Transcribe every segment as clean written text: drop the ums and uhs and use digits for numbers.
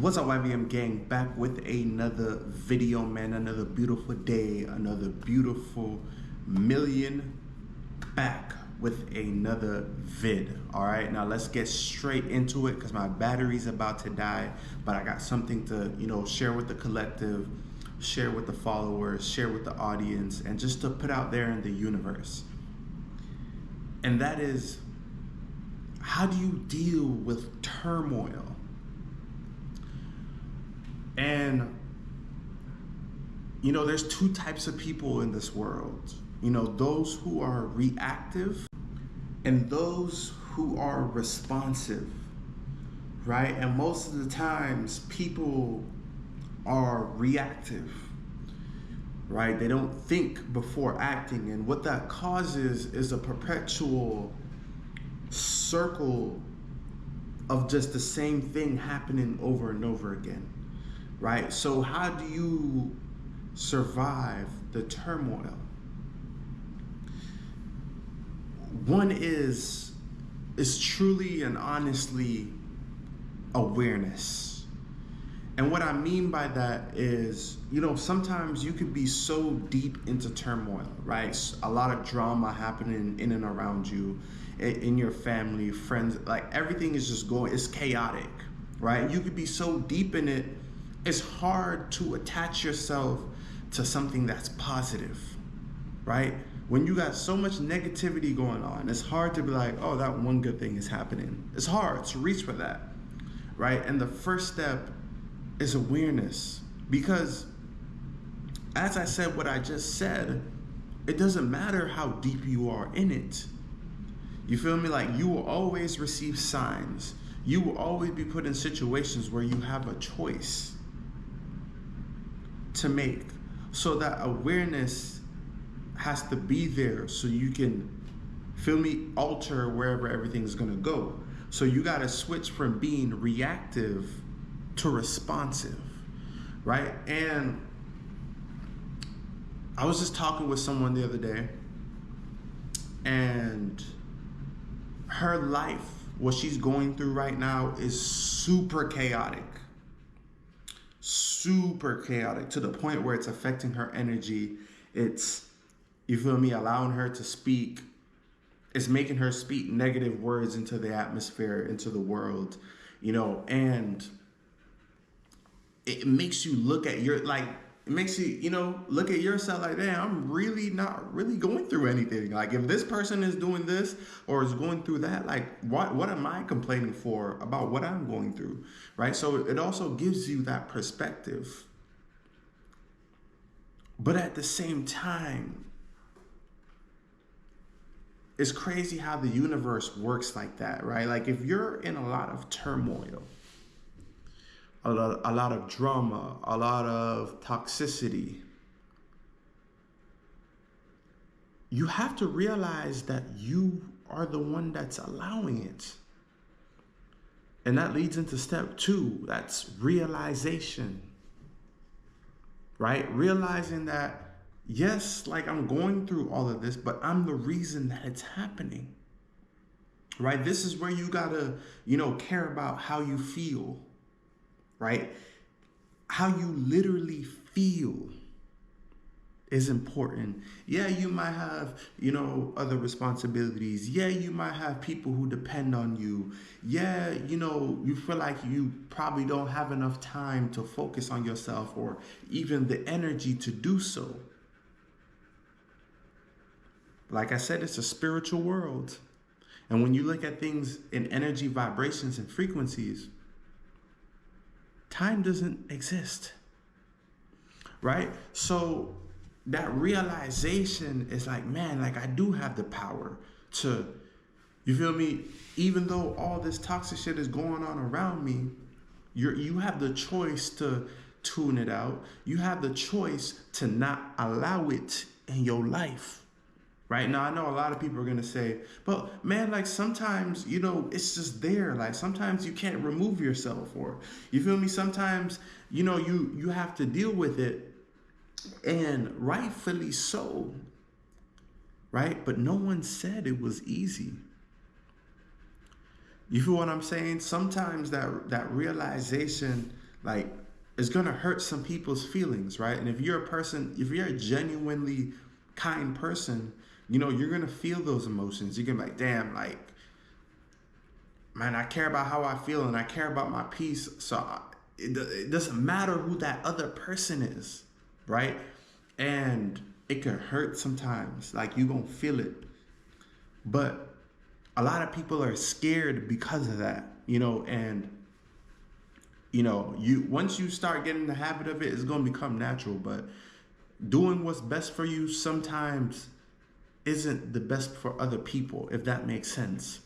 What's up, YBM gang? Back with another video, man. Another beautiful day, another beautiful million. Back with another vid. All right, now let's get straight into it because my battery's about to die. But I got something to, share with the collective, share with the followers, share with the audience, and just to put out there in the universe. And that is, how do you deal with turmoil? And, there's two types of people in this world. Those who are reactive and those who are responsive, right? And most of the times people are reactive, right? They don't think before acting. And what that causes is a perpetual circle of just the same thing happening over and over again. Right? So how do you survive the turmoil? One is truly and honestly awareness. And what I mean by that is, sometimes you could be so deep into turmoil, right? A lot of drama happening in and around you, in your family, friends, like everything is just going, it's chaotic, right? You could be so deep in it, it's hard to attach yourself to something that's positive, right? When you got so much negativity going on, it's hard to be like, oh, that one good thing is happening. It's hard to reach for that, right? And the first step is awareness, because as I said what I just said, it doesn't matter how deep you are in it. You feel me? Like, you will always receive signs. You will always be put in situations where you have a choice to make. So that awareness has to be there so you can, feel me, alter wherever everything's gonna go. So you gotta switch from being reactive to responsive, right? And I was just talking with someone the other day, and her life, what she's going through right now, is super chaotic to the point where it's affecting her energy. It's, you feel me, allowing her to speak. It's making her speak negative words into the atmosphere, into the world, and it makes you look at it makes you, look at yourself like, damn, I'm really not really going through anything. Like, if this person is doing this or is going through that, like, what am I complaining for about what I'm going through, right? So it also gives you that perspective. But at the same time, it's crazy how the universe works like that, right? Like, if you're in a lot of turmoil, a lot of drama, a lot of toxicity, you have to realize that you are the one that's allowing it. And that leads into step 2. That's realization, right? Realizing that, yes, like, I'm going through all of this, but I'm the reason that it's happening, right? This is where you gotta, care about how you feel, right? How you literally feel is important. Yeah, you might have, other responsibilities. Yeah, you might have people who depend on you. Yeah, you feel like you probably don't have enough time to focus on yourself or even the energy to do so. Like I said, it's a spiritual world. And when you look at things in energy, vibrations, and frequencies, time doesn't exist, right? So that realization is like, man, like, I do have the power to, you feel me? Even though all this toxic shit is going on around me, you have the choice to tune it out. You have the choice to not allow it in your life. Right now, I know a lot of people are going to say, but man, like, sometimes, it's just there. Like, sometimes you can't remove yourself, or, you feel me? Sometimes, you have to deal with it, and rightfully so, right? But no one said it was easy. You feel what I'm saying? Sometimes that realization Like, it's gonna hurt some people's feelings, right? And if you're a genuinely kind person, you're gonna feel those emotions. You're gonna be like, damn, like, man, I care about how I feel and I care about my peace. So it doesn't matter who that other person is, right? And it can hurt sometimes. Like, you gonna feel it. But a lot of people are scared because of that, and you once you start getting the habit of it, it's gonna become natural. But doing what's best for you sometimes isn't the best for other people, if that makes sense.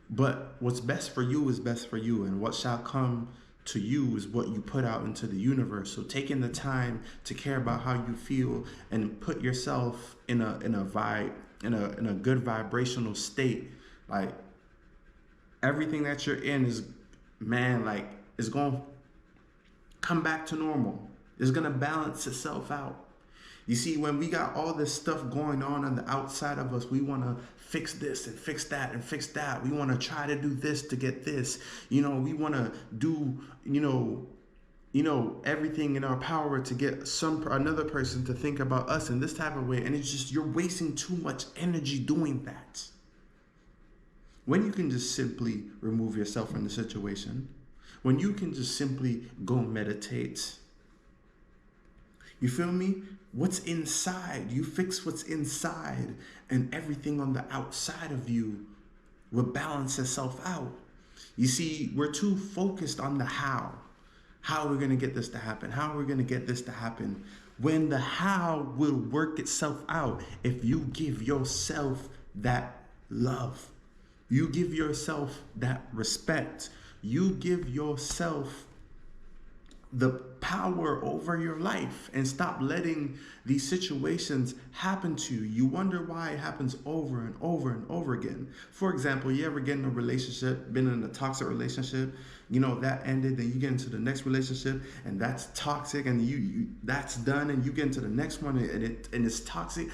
But what's best for you is best for you, and what shall come to you is what you put out into the universe. So taking the time to care about how you feel and put yourself in a good vibrational state, like, everything that you're in is going to come back to normal. It's going to balance itself out. You see, when we got all this stuff going on the outside of us, we want to fix this and fix that and fix that. We want to try to do this to get this. We want to do, everything in our power to get another person to think about us in this type of way. And it's just, you're wasting too much energy doing that. When you can just simply remove yourself from the situation, when you can just simply go meditate, you feel me? What's inside, you fix what's inside, and everything on the outside of you will balance itself out. You see, we're too focused on the how we're going to get this to happen, how we're going to get this to happen, when the how will work itself out if you give yourself that love. You give yourself that respect. You give yourself the power over your life and stop letting these situations happen to you. You wonder why it happens over and over and over again. For example, you ever get in a relationship, been in a toxic relationship, that ended, then you get into the next relationship and that's toxic, and you that's done, and you get into the next one and it's toxic,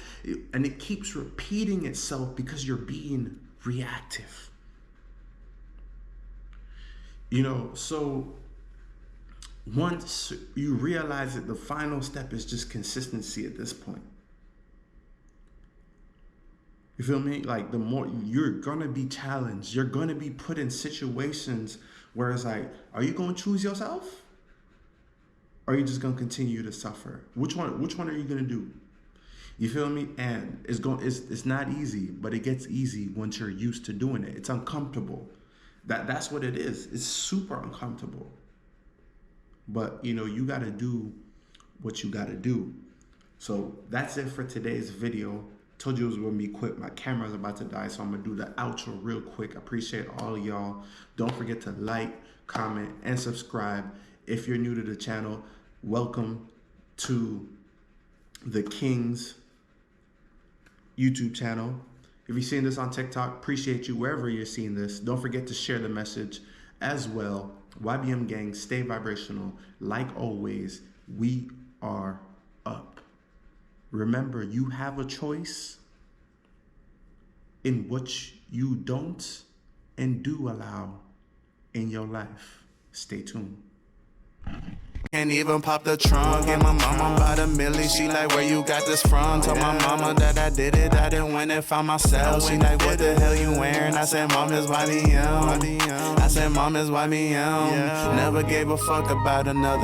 and it keeps repeating itself because you're being reactive. So once you realize that the final step is just consistency at this point. You feel me? Like, the more you're gonna be challenged, you're gonna be put in situations where it's like, are you gonna choose yourself? Or are you just gonna continue to suffer? Which one are you gonna do? You feel me? And it's not easy, but it gets easy once you're used to doing it. It's uncomfortable. That's what it is. It's super uncomfortable. But you got to do what you got to do. So that's it for today's video. Told you it was going to be quick. My camera's about to die, so I'm going to do the outro real quick. I appreciate all of y'all. Don't forget to like, comment, and subscribe. If you're new to the channel, welcome to the King's YouTube channel. If you're seeing this on TikTok, appreciate you wherever you're seeing this. Don't forget to share the message as well. YBM gang, stay vibrational. Like always, we are up. Remember, you have a choice in what you don't and do allow in your life. Stay tuned. Can't even pop the trunk. And my mama bought a milli. She like, where you got this from? Told my mama that I did it. I didn't win it for myself. She like, what the hell you wearing? I said, mom is YBM. I said, mom is YBM. Never gave a fuck about another.